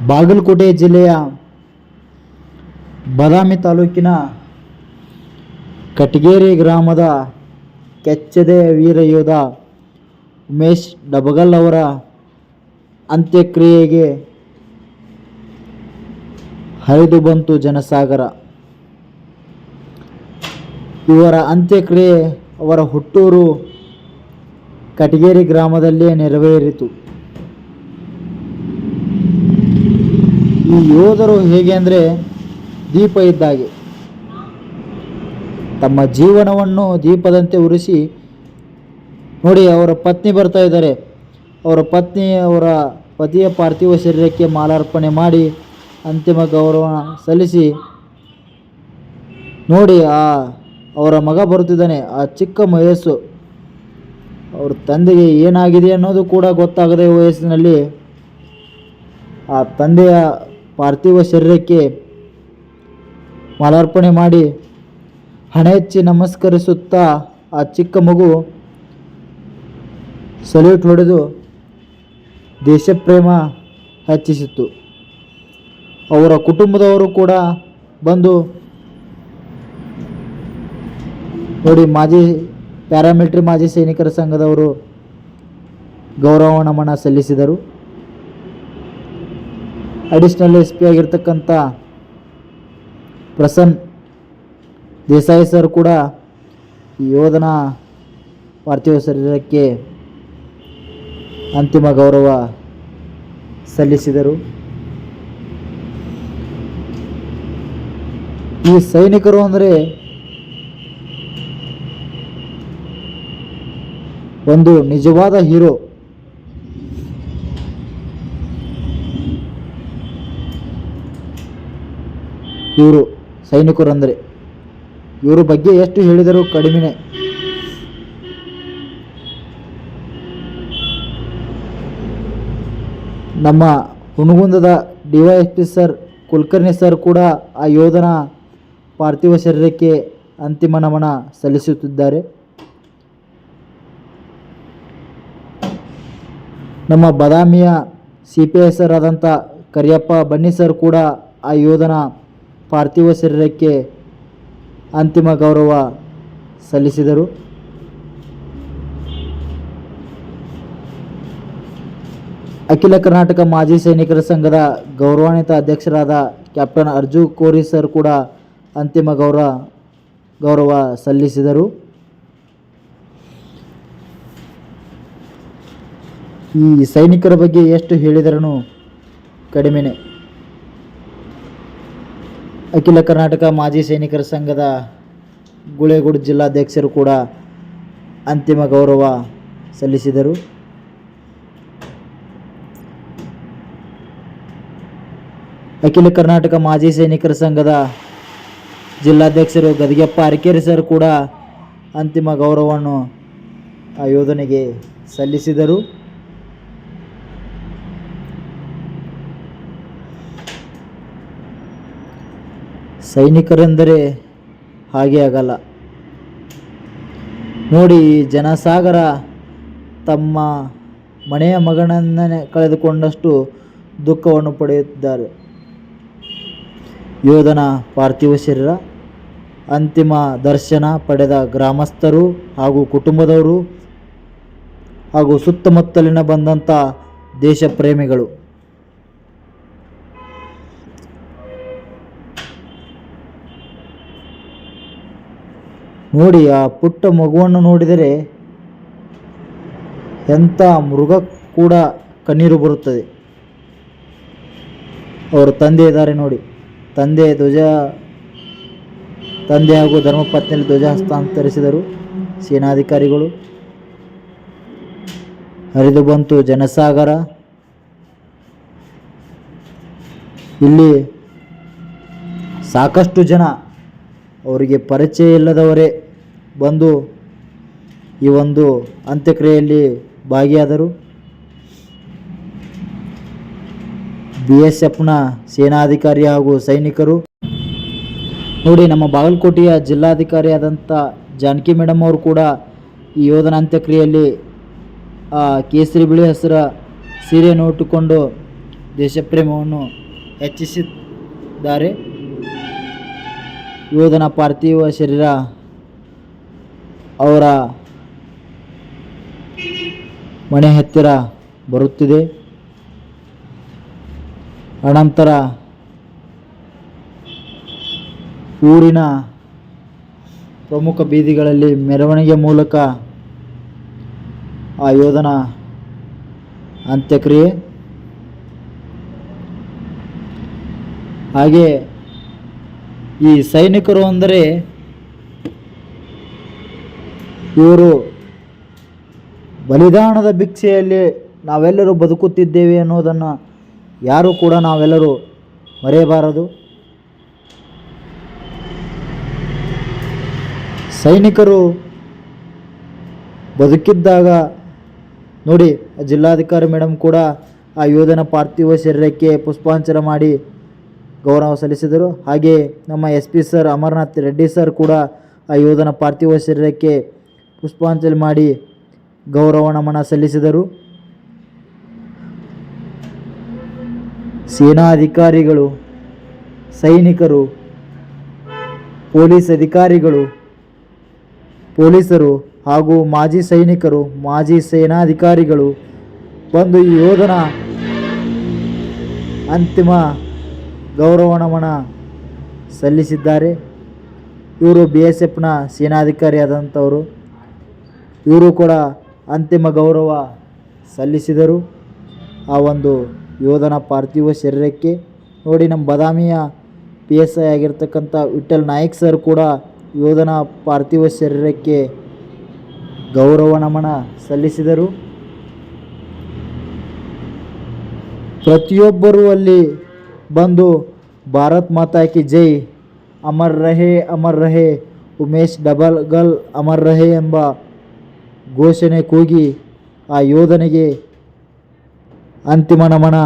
ಬಾಗಲಕೋಟೆ ಜಿಲ್ಲೆಯ ಬಾದಾಮಿ ತಾಲೂಕಿನ ಕಟಗೇರಿ ಗ್ರಾಮದ ಕೆಚ್ಚೆದೆಯ ವೀರ ಯೋಧ ಉಮೇಶ್ ಡಬಗಲ್ ಅವರ ಅಂತ್ಯಕ್ರಿಯೆಗೆ ಹರಿದು ಬಂತು ಜನಸಾಗರ. ಇವರ ಅಂತ್ಯಕ್ರಿಯೆ ಅವರ ಹುಟ್ಟೂರು ಕಟಗೇರಿ ಗ್ರಾಮದಲ್ಲೇ ನೆರವೇರಿತು. ಈ ಯೋಧರು ಹೇಗೆ ಅಂದರೆ ದೀಪ ಇದ್ದಾಗೆ, ತಮ್ಮ ಜೀವನವನ್ನು ದೀಪದಂತೆ ಉರಿಸಿ ನೋಡಿ. ಅವರ ಪತ್ನಿ ಬರ್ತಾ ಇದ್ದಾರೆ. ಅವರ ಪತ್ನಿ ಅವರ ಪತಿಯ ಪಾರ್ಥಿವ ಶರೀರಕ್ಕೆ ಮಾಲಾರ್ಪಣೆ ಮಾಡಿ ಅಂತಿಮ ಗೌರವ ಸಲ್ಲಿಸಿ ನೋಡಿ. ಅವರ ಮಗ ಬರುತ್ತಿದ್ದಾನೆ. ಆ ಚಿಕ್ಕ ವಯಸ್ಸು, ಅವ್ರ ತಂದೆಗೆ ಏನಾಗಿದೆ ಅನ್ನೋದು ಕೂಡ ಗೊತ್ತಾಗದೆ ವಯಸ್ಸಿನಲ್ಲಿ ಆ ತಂದೆಯ ಪಾರ್ಥಿವ ಶರೀರಕ್ಕೆ ಮಾಲಾರ್ಪಣೆ ಮಾಡಿ ಹಣೆ ಹಚ್ಚಿ ನಮಸ್ಕರಿಸುತ್ತಾ ಆ ಚಿಕ್ಕ ಮಗು ಸಲ್ಯೂಟ್ ಹೊಡೆದು ದೇಶಪ್ರೇಮ ಹೆಚ್ಚಿಸಿತು. ಅವರ ಕುಟುಂಬದವರು ಕೂಡ ಬಂದು ನೋಡಿ, ಪ್ಯಾರಾಮಿಲಿಟರಿ ಮಾಜಿ ಸೈನಿಕರ ಸಂಘದವರು ಗೌರವ ನಮನ ಸಲ್ಲಿಸಿದರು. ಅಡಿಷನಲ್ SP ಆಗಿರ್ತಕ್ಕಂಥ ಪ್ರಸನ್ನ ದೇಸಾಯಿ ಸರ್ ಕೂಡ ಈ ಯೋಧನ ಪಾರ್ಥಿವ ಶರೀರಕ್ಕೆ ಅಂತಿಮ ಗೌರವ ಸಲ್ಲಿಸಿದರು. ಈ ಸೈನಿಕರು ಅಂದರೆ ಒಂದು ನಿಜವಾದ ಹೀರೋ. ಇವರು ಸೈನಿಕರು ಅಂದರೆ ಇವರ ಬಗ್ಗೆ ಎಷ್ಟು ಹೇಳಿದರೂ ಕಡಿಮೆನೆ. ನಮ್ಮ ಹುನಗುಂದದ DYSP ಸರ್ ಕುಲಕರ್ಣಿ ಸರ್ ಕೂಡ ಆ ಯೋಧನ ಪಾರ್ಥಿವ ಶರೀರಕ್ಕೆ ಅಂತಿಮ ನಮನ ಸಲ್ಲಿಸುತ್ತಿದ್ದಾರೆ. ನಮ್ಮ ಬಾದಾಮಿಯ CPI ಸರ್ ಆದಂಥ ಕರಿಯಪ್ಪ ಬನ್ನಿ ಸರ್ ಕೂಡ ಆ ಯೋಧನ ಪಾರ್ಥಿವ ಶರೀರಕ್ಕೆ ಅಂತಿಮ ಗೌರವ ಸಲ್ಲಿಸಿದರು. ಅಖಿಲ ಕರ್ನಾಟಕ ಮಾಜಿ ಸೈನಿಕರ ಸಂಘದ ಗೌರವಾನ್ವಿತ ಅಧ್ಯಕ್ಷರಾದ ಕ್ಯಾಪ್ಟನ್ ಅರ್ಜು ಕೋರಿ ಸರ್ ಕೂಡ ಅಂತಿಮ ಗೌರವ ಸಲ್ಲಿಸಿದರು. ಈ ಸೈನಿಕರ ಬಗ್ಗೆ ಎಷ್ಟು ಹೇಳಿದರೂ ಕಡಿಮೆನೆ. ಅಖಿಲ ಕರ್ನಾಟಕ ಮಾಜಿ ಸೈನಿಕರ ಸಂಘದ ಗುಳೇಗೂಡು ಜಿಲ್ಲಾಧ್ಯಕ್ಷರು ಕೂಡ ಅಂತಿಮ ಗೌರವ ಸಲ್ಲಿಸಿದರು. ಅಖಿಲ ಕರ್ನಾಟಕ ಮಾಜಿ ಸೈನಿಕರ ಸಂಘದ ಜಿಲ್ಲಾಧ್ಯಕ್ಷರು ಗದಿಗೆಪ್ಪ ಅರಕೇರಿ ಸರ್ ಕೂಡ ಅಂತಿಮ ಗೌರವವನ್ನು ಆ ಯೋಧನಿಗೆ ಸಲ್ಲಿಸಿದರು. ಸೈನಿಕರೆಂದರೆ ಹಾಗೆ ಆಗಲ್ಲ ನೋಡಿ. ಜನಸಾಗರ ತಮ್ಮ ಮನೆಯ ಮಗನನ್ನೇ ಕಳೆದುಕೊಂಡಷ್ಟು ದುಃಖವನ್ನು ಪಡೆಯುತ್ತಿದ್ದಾರೆ. ಯೋಧನ ಪಾರ್ಥಿವ ಶರೀರ ಅಂತಿಮ ದರ್ಶನ ಪಡೆದ ಗ್ರಾಮಸ್ಥರು ಹಾಗೂ ಕುಟುಂಬದವರು ಹಾಗೂ ಸುತ್ತಮುತ್ತಲಿನ ಬಂದಂಥ ದೇಶ ಪ್ರೇಮಿಗಳು ನೋಡಿ. ಆ ಪುಟ್ಟ ಮಗುವನ್ನು ನೋಡಿದರೆ ಎಂಥ ಮೃಗ ಕೂಡ ಕಣ್ಣೀರು ಬರುತ್ತದೆ. ಅವರ ತಂದೆ ಇದ್ದಾರೆ ನೋಡಿ. ತಂದೆ ಹಾಗೂ ಧರ್ಮಪತ್ನಿಯಲ್ಲಿ ಧ್ವಜ ಹಸ್ತಾಂತರಿಸಿದರು ಸೇನಾಧಿಕಾರಿಗಳು. ಹರಿದು ಬಂತು ಜನಸಾಗರ. ಇಲ್ಲಿ ಸಾಕಷ್ಟು ಜನ ಅವರಿಗೆ ಪರಿಚಯ ಇಲ್ಲದವರೇ ಬಂದು ಈ ಒಂದು ಅಂತ್ಯಕ್ರಿಯೆಯಲ್ಲಿ ಭಾಗಿಯಾದರು. BSFನ ಸೇನಾಧಿಕಾರಿ ಹಾಗೂ ಸೈನಿಕರು ನೋಡಿ. ನಮ್ಮ ಬಾಗಲಕೋಟೆಯ ಜಿಲ್ಲಾಧಿಕಾರಿಯಾದಂಥ ಜಾನಕಿ ಮೇಡಮ್ ಅವರು ಕೂಡ ಈ ಯೋಧನ ಅಂತ್ಯಕ್ರಿಯೆಯಲ್ಲಿ ಕೇಸರಿ ಬಿಳಿ ಹಸಿರ ಸೀರೆಯನ್ನು ಉಟ್ಟುಕೊಂಡು ದೇಶಪ್ರೇಮವನ್ನು ಹೆಚ್ಚಿಸಿದ್ದಾರೆ. ಯೋಧನ ಪಾರ್ಥಿವ ಶರೀರ ಅವರ ಮನೆ ಹತ್ತಿರ ಬರುತ್ತಿದೆ. ಅನಂತರ ಊರಿನ ಪ್ರಮುಖ ಬೀದಿಗಳಲ್ಲಿ ಮೆರವಣಿಗೆ ಮೂಲಕ ಆ ಯೋಧನ ಅಂತ್ಯಕ್ರಿಯೆ. ಹಾಗೆ ಈ ಸೈನಿಕರು ಅಂದರೆ ಇವರು ಬಲಿದಾನದ ಭಿಕ್ಷೆಯಲ್ಲಿ ನಾವೆಲ್ಲರೂ ಬದುಕುತ್ತಿದ್ದೇವೆ ಅನ್ನೋದನ್ನು ಯಾರೂ ಕೂಡ ನಾವೆಲ್ಲರೂ ಮರೆಯಬಾರದು. ಸೈನಿಕರು ಬದುಕಿದ್ದಾಗ ನೋಡಿ, ಜಿಲ್ಲಾಧಿಕಾರಿ ಮೇಡಮ್ ಕೂಡ ಆ ಯೋಧನ ಪಾರ್ಥಿವ ಶರೀರಕ್ಕೆ ಪುಷ್ಪಾಂಜಲಿ ಮಾಡಿ ಗೌರವ ಸಲ್ಲಿಸಿದರು. ಹಾಗೆ ನಮ್ಮ SP sir Amarnath Reddy sir ಕೂಡ ಆ ಯೋಧನ ಪಾರ್ಥಿವ ಶರೀರಕ್ಕೆ ಪುಷ್ಪಾಂಜಲಿ ಮಾಡಿ ಗೌರವ ನಮನ ಸಲ್ಲಿಸಿದರು. ಸೇನಾ ಅಧಿಕಾರಿಗಳು, ಸೈನಿಕರು, ಪೊಲೀಸ್ ಅಧಿಕಾರಿಗಳು, ಪೊಲೀಸರು ಹಾಗೂ ಮಾಜಿ ಸೈನಿಕರು, ಮಾಜಿ ಸೇನಾಧಿಕಾರಿಗಳು ಬಂದು ಈ ಯೋಧನ ಅಂತಿಮ ಗೌರವ ನಮನ ಸಲ್ಲಿಸಿದ್ದಾರೆ. ಇವರು BSFನ ಸೇನಾಧಿಕಾರಿಯಾದಂಥವರು. ಇವರು ಕೂಡ ಅಂತಿಮ ಗೌರವ ಸಲ್ಲಿಸಿದರು ಆ ಒಂದು ಯೋಧನ ಪಾರ್ಥಿವ ಶರೀರಕ್ಕೆ. ನೋಡಿ, ನಮ್ಮ ಬಾದಾಮಿಯ PSI ಆಗಿರ್ತಕ್ಕಂಥ ವಿಠಲ್ ನಾಯಕ್ ಸರ್ ಕೂಡ ಯೋಧನ ಪಾರ್ಥಿವ ಶರೀರಕ್ಕೆ ಗೌರವ ನಮನ ಸಲ್ಲಿಸಿದರು. ಪ್ರತಿಯೊಬ್ಬರೂ ಅಲ್ಲಿ ಬಂದು ಭಾರತ್ ಮಾತಾ ಕಿ ಜೈ, ಅಮರ್ ರಹೆ ಉಮೇಶ್ ಡಬಗಲ್ ಅಮರ್ ರಹೆ ಎಂಬ ಘೋಷಣೆ ಕೂಗಿ ಆ ಯೋಧನಿಗೆ ಅಂತಿಮ ನಮನ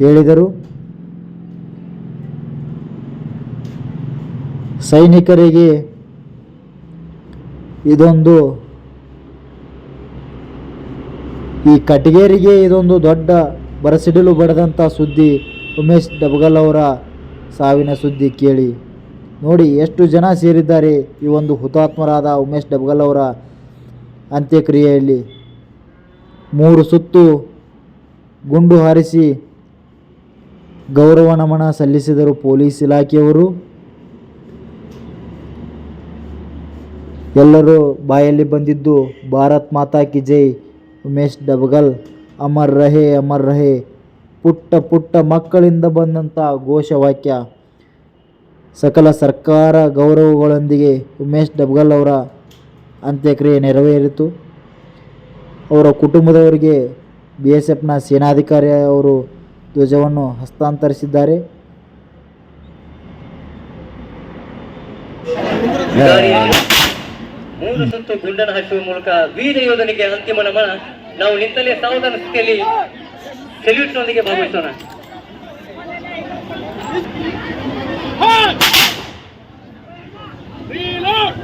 ಹೇಳಿದರು. ಸೈನಿಕರಿಗೆ ಇದೊಂದು, ಈ ಕಟಗೇರಿಗೆ ಇದೊಂದು ದೊಡ್ಡ ಬರಸಿಡಿಲು ಬಡದಂಥ ಸುದ್ದಿ. ಉಮೇಶ್ ಡಬಗಲ್ ಅವರ ಸಾವಿನ ಸುದ್ದಿ ಕೇಳಿ ನೋಡಿ ಎಷ್ಟು ಜನ ಸೇರಿದ್ದಾರೆ ಈ ಒಂದು ಹುತಾತ್ಮರಾದ ಉಮೇಶ್ ಡಬಗಲ್ ಅವರ ಅಂತ್ಯಕ್ರಿಯೆಯಲ್ಲಿ. 3 ಸುತ್ತು ಗುಂಡು ಹಾರಿಸಿ ಗೌರವ ನಮನ ಸಲ್ಲಿಸಿದರು ಪೊಲೀಸ್ ಇಲಾಖೆಯವರು. ಎಲ್ಲರೂ ಬಾಯಲ್ಲಿ ಬಂದಿದ್ದು ಭಾರತ್ ಮಾತಾ ಕಿ ಜೈ, ಉಮೇಶ್ ಡಬಗಲ್ ಅಮರ್ ರಹೆ. ಪುಟ್ಟ ಪುಟ್ಟ ಮಕ್ಕಳಿಂದ ಬಂದಂಥ ಘೋಷವಾಕ್ಯ. ಸಕಲ ಸರ್ಕಾರ ಗೌರವಗಳೊಂದಿಗೆ ಉಮೇಶ್ ಡಬಗಲ್ ಅವರ ಅಂತ್ಯಕ್ರಿಯೆ ನೆರವೇರಿತು. ಅವರ ಕುಟುಂಬದವರಿಗೆ BSFನ ಸೇನಾಧಿಕಾರಿ ಅವರು ಧ್ವಜವನ್ನು ಹಸ್ತಾಂತರಿಸಿದ್ದಾರೆ. ಮೂರು ಸುತ್ತು ಗುಂಡನ್ನು ಹಾಕುವ ಮೂಲಕ ವೀರ ಯೋಧನಿಗೆ ಅಂತಿಮ ನಮನ. ನಾವು ನಿಂತಲೇ ಸಾವಧಾನ ಸ್ಥಿತಿಯಲ್ಲಿ ಸೆಲ್ಯೂಟ್ನೊಂದಿಗೆ ಭಾಗವಹಿಸೋಣ. Reload!